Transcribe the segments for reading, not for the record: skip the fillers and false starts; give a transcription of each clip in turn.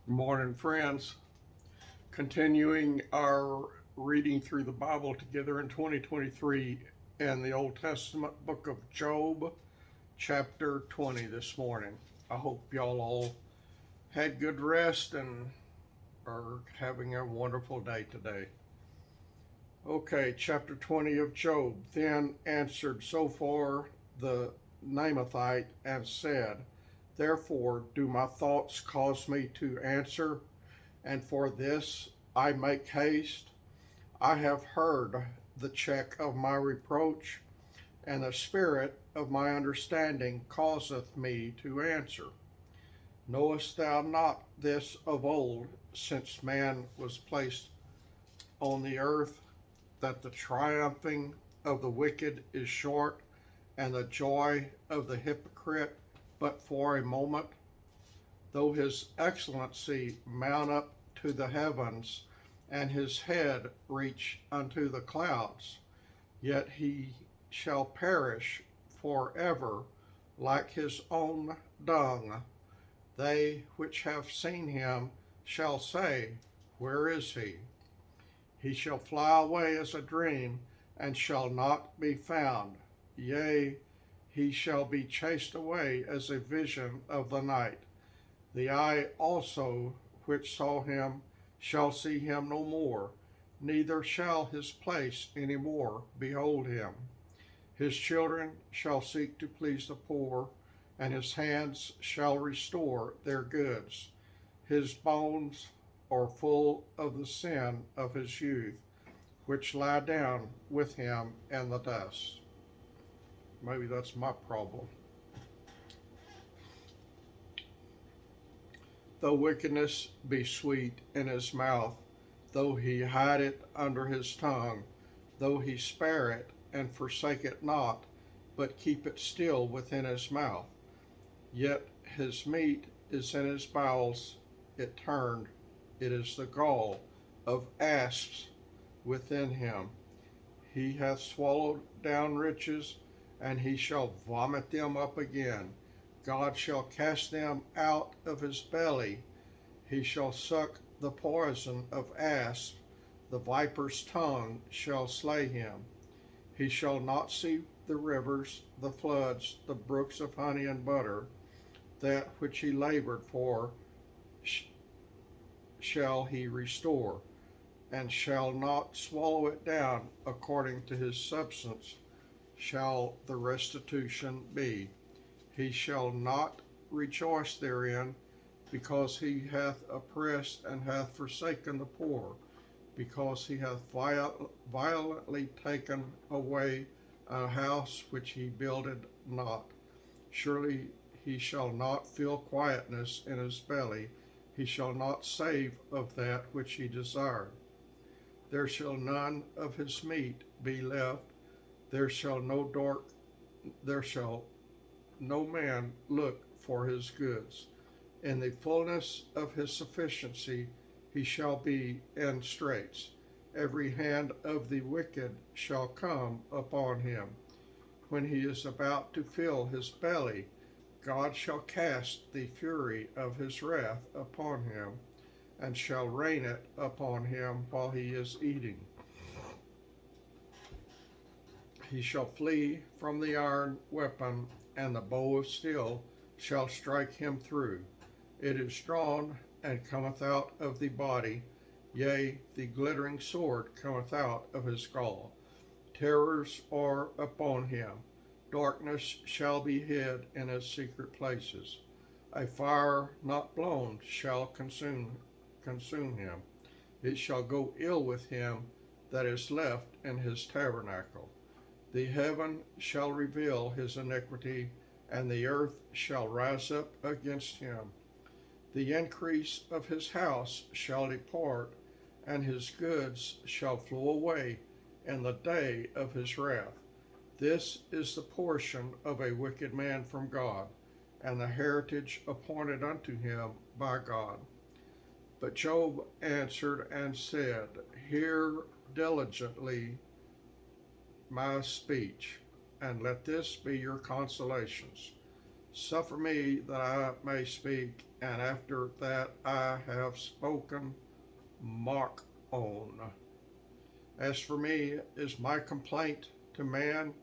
Good morning, friends. Continuing our reading through the Bible together in 2023 and the Old Testament book of Job, chapter 20 this morning. I hope y'all all had good rest and are having a wonderful day today. Okay, chapter 20 of Job. Then answered Zophar the Naamathite and said, Therefore do my thoughts cause me to answer, and for this I make haste. I have heard the check of my reproach, and the spirit of my understanding causeth me to answer. Knowest thou not this of old, since man was placed on the earth, that the triumphing of the wicked is short, and the joy of the hypocrite but for a moment? Though his excellency mount up to the heavens, and his head reach unto the clouds, yet he shall perish forever like his own dung. They which have seen him shall say, Where is he? He shall fly away as a dream, and shall not be found. Yea, he shall be chased away as a vision of the night. The eye also which saw him shall see him no more, neither shall his place any more behold him. His children shall seek to please the poor, and his hands shall restore their goods. His bones are full of the sin of his youth, which lie down with him in the dust. Maybe that's my problem. Though wickedness be sweet in his mouth, though he hide it under his tongue, though he spare it and forsake it not, but keep it still within his mouth, yet his meat is in his bowels, it is the gall of asps within him. He hath swallowed down riches, and he shall vomit them up again. God shall cast them out of his belly. He shall suck the poison of asps. The viper's tongue shall slay him. He shall not see the rivers, the floods, the brooks of honey and butter. That which he labored for shall he restore, and shall not swallow it down. According to his substance shall the restitution be. He shall not rejoice therein, because he hath oppressed and hath forsaken the poor, because he hath violently taken away a house which he builded not. Surely he shall not feel quietness in his belly, he shall not save of that which he desired. There shall none of his meat be left, there shall no man look for his goods. In the fullness of his sufficiency he shall be in straits. Every hand of the wicked shall come upon him. When he is about to fill his belly, God shall cast the fury of his wrath upon him, and shall rain it upon him while he is eating. He shall flee from the iron weapon, and the bow of steel shall strike him through. It is drawn, and cometh out of the body, yea, the glittering sword cometh out of his gall. Terrors are upon him. Darkness shall be hid in his secret places. A fire not blown shall consume him. It shall go ill with him that is left in his tabernacle. The heaven shall reveal his iniquity, and the earth shall rise up against him. The increase of his house shall depart, and his goods shall flow away in the day of his wrath. This is the portion of a wicked man from God, and the heritage appointed unto him by God. But Job answered and said, Hear diligently my speech, and let this be your consolations. Suffer me that I may speak, and after that I have spoken, mock on. As for me, is my complaint to man?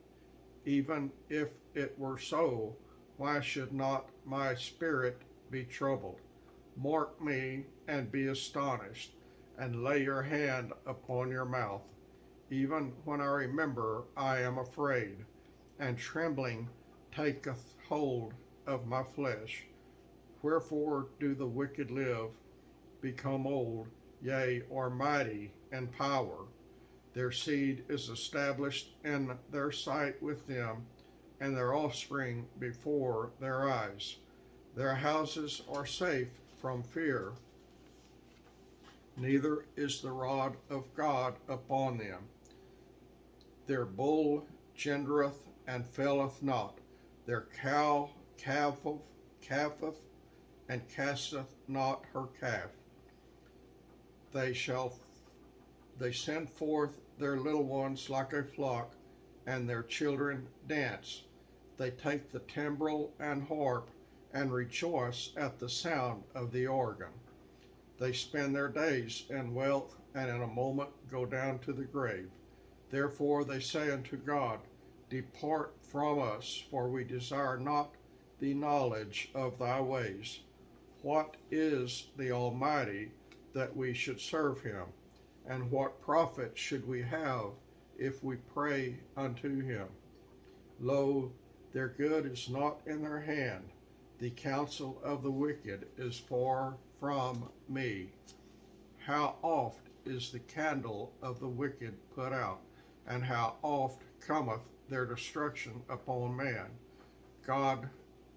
Even if it were so, why should not my spirit be troubled? Mark me and be astonished, and lay your hand upon your mouth. Even when I remember, I am afraid, and trembling taketh hold of my flesh. Wherefore do the wicked live, become old, yea, or mighty in power? Their seed is established in their sight with them, and their offspring before their eyes. Their houses are safe from fear, neither is the rod of God upon them. Their bull gendereth and faileth not. Their cow calveth and casteth not her calf. They send forth their little ones like a flock, and their children dance. They take the timbrel and harp, and rejoice at the sound of the organ. They spend their days in wealth, and in a moment go down to the grave. Therefore they say unto God, Depart from us, for we desire not the knowledge of thy ways. What is the Almighty that we should serve him? And what profit should we have if we pray unto him? Lo, their good is not in their hand. The counsel of the wicked is far from me. How oft is the candle of the wicked put out, and how oft cometh their destruction upon man? God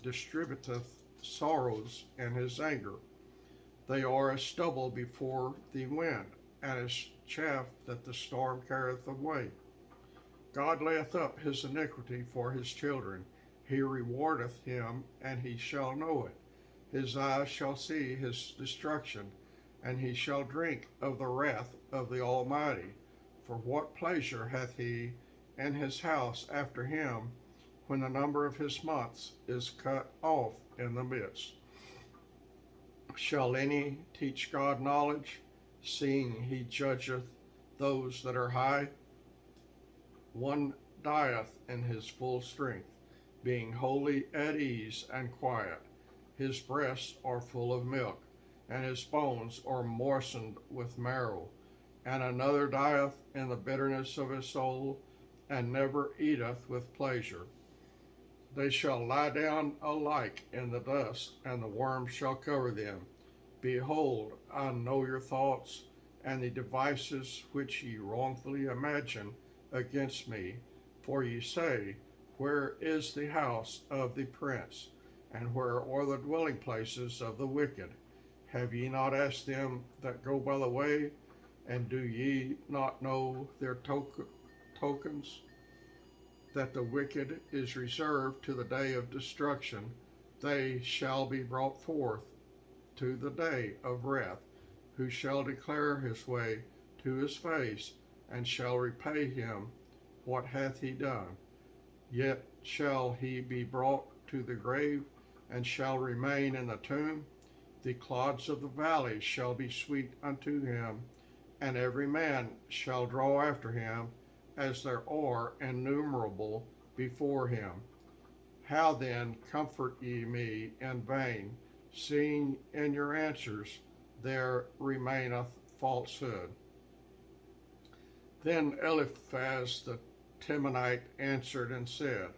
distributeth sorrows in his anger. They are as stubble before the wind, and as chaff that the storm carrieth away. God layeth up his iniquity for his children. He rewardeth him, and he shall know it. His eyes shall see his destruction, and he shall drink of the wrath of the Almighty. For what pleasure hath he in his house after him, when the number of his months is cut off in the midst? Shall any teach God knowledge, seeing he judgeth those that are high? One dieth in his full strength, being wholly at ease and quiet. His breasts are full of milk, and his bones are moistened with marrow. And another dieth in the bitterness of his soul, and never eateth with pleasure. They shall lie down alike in the dust, and the worm shall cover them. Behold, I know your thoughts, and the devices which ye wrongfully imagine against me. For ye say, Where is the house of the prince? And where are the dwelling places of the wicked? Have ye not asked them that go by the way? And do ye not know their tokens? That the wicked is reserved to the day of destruction. They shall be brought forth to the day of wrath. Who shall declare his way to his face, and shall repay him what hath he done? Yet shall he be brought to the grave, and shall remain in the tomb. The clods of the valley shall be sweet unto him, and every man shall draw after him, as there are innumerable before him. How then comfort ye me in vain, seeing in your answers there remaineth falsehood? Then Eliphaz the Temanite answered and said,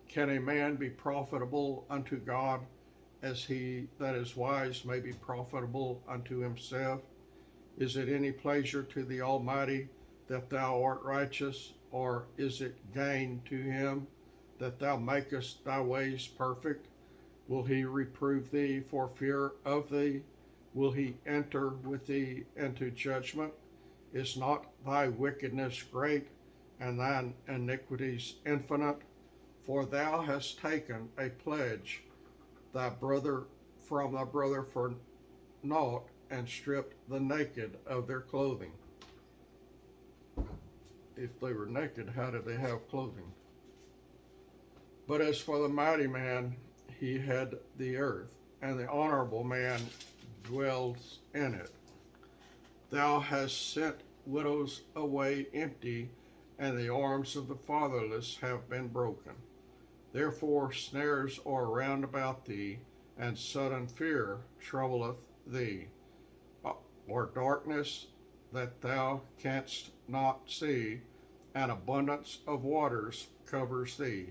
Can a man be profitable unto God, as he that is wise may be profitable unto himself? Is it any pleasure to the Almighty that thou art righteous, or is it gain to him that thou makest thy ways perfect? Will he reprove thee for fear of thee? Will he enter with thee into judgment? Is not thy wickedness great, and thine iniquities infinite? For thou hast taken a pledge thy brother from thy brother for naught, and stripped the naked of their clothing. If they were naked, how did they have clothing? But as for the mighty man, he had the earth, and the honorable man dwells in it. Thou hast sent widows away empty, and the arms of the fatherless have been broken. Therefore snares are round about thee, and sudden fear troubleth thee. Or darkness that thou canst not see, an abundance of waters covers thee.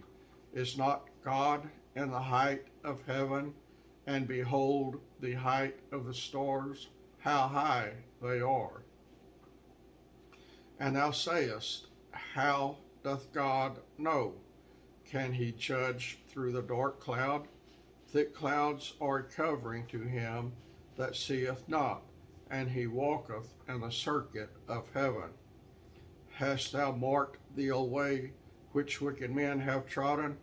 Is not God in the height of heaven? And behold the height of the stars, how high they are. And thou sayest, how doth God know? Can he judge through the dark cloud? Thick clouds are a covering to him that seeth not, and he walketh in the circuit of heaven. Hast thou marked the old way which wicked men have trodden,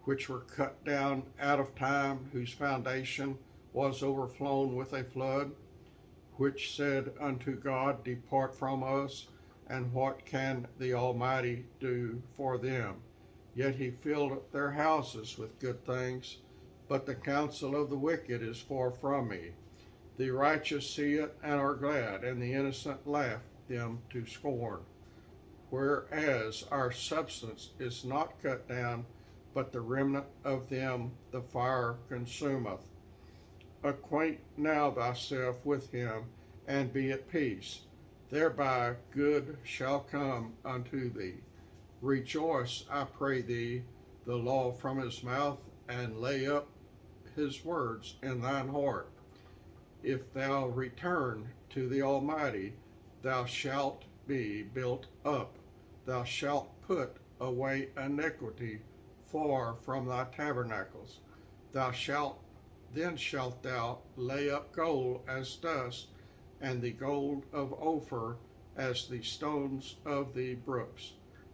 which were cut down out of time, whose foundation was overflown with a flood, which said unto God, Depart from us, and what can the Almighty do for them? Yet he filled their houses with good things, but the counsel of the wicked is far from me. The righteous see it and are glad, and the innocent laugh them to scorn. Whereas our substance is not cut down, but the remnant of them the fire consumeth. Acquaint now thyself with him, and be at peace. Thereby good shall come unto thee. Rejoice, I pray thee, the law from his mouth, and lay up his words in thine heart. If thou return to the Almighty, thou shalt be built up. Thou shalt put away iniquity far from thy tabernacles. Then shalt thou lay up gold as dust, and the gold of Ophir as the stones of the brooks.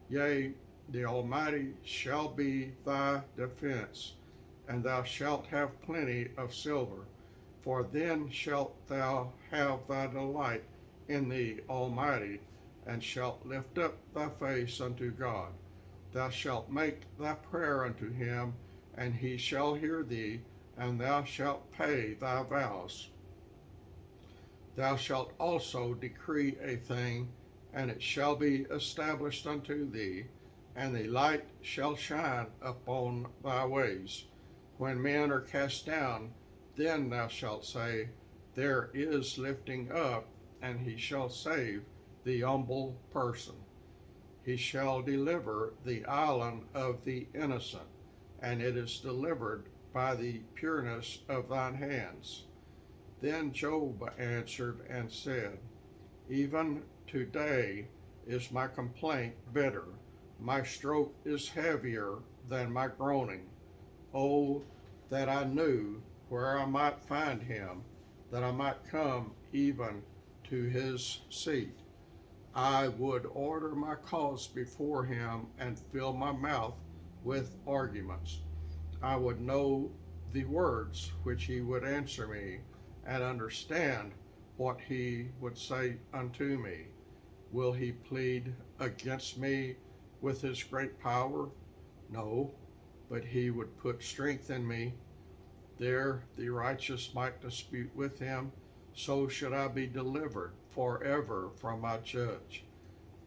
Yea, the Almighty shall be thy defense, and thou shalt have plenty of silver. For then shalt thou have thy delight in the Almighty, and shalt lift up thy face unto God. Thou shalt make thy prayer unto him, and he shall hear thee, and thou shalt pay thy vows. Thou shalt also decree a thing, and it shall be established unto thee, and the light shall shine upon thy ways. When men are cast down, then thou shalt say, There is lifting up, and he shall save the humble person. He shall deliver the island of the innocent, and it is delivered by the pureness of thine hands. Then Job answered and said, Even today is my complaint bitter. My stroke is heavier than my groaning. Oh, that I knew where I might find him, that I might come even to his seat. I would order my cause before him and fill my mouth with arguments. I would know the words which he would answer me, and understand what he would say unto me. Will he plead against me with his great power? No, but he would put strength in me. There the righteous might dispute with him, so should I be delivered forever from my judge.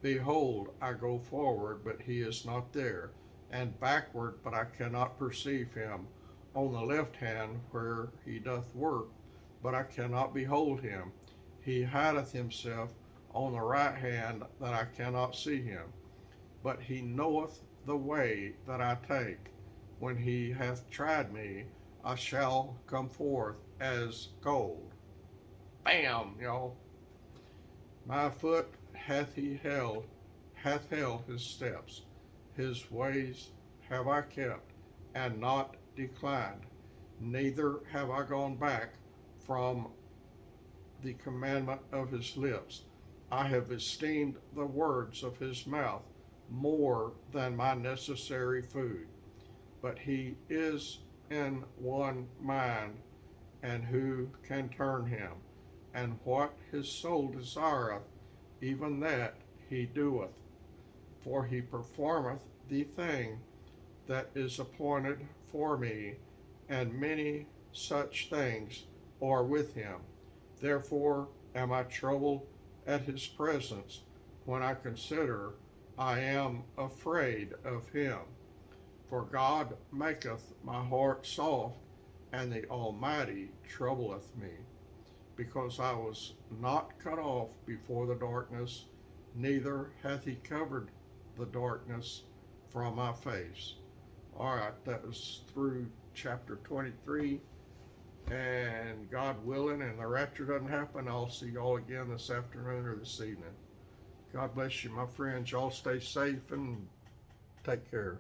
Behold, I go forward, but he is not there, and backward, but I cannot perceive him. On the left hand where he doth work, but I cannot behold him. He hideth himself on the right hand, that I cannot see him. But he knoweth the way that I take. When he hath tried me, I shall come forth as gold. Bam, y'all. My foot hath held his steps. His ways have I kept, and not declined. Neither have I gone back from the commandment of his lips. I have esteemed the words of his mouth more than my necessary food. But he is in one mind, and who can turn him? And what his soul desireth, even that he doeth. For he performeth the thing that is appointed for me, and many such things are with him. Therefore am I troubled at his presence when I consider I am afraid of him. For God maketh my heart soft, and the Almighty troubleth me, because I was not cut off before the darkness, neither hath he covered the darkness from my face. All right, that was through chapter 23. And God willing, and the rapture doesn't happen, I'll see y'all again this afternoon or this evening. God bless you, my friends. Y'all stay safe and take care.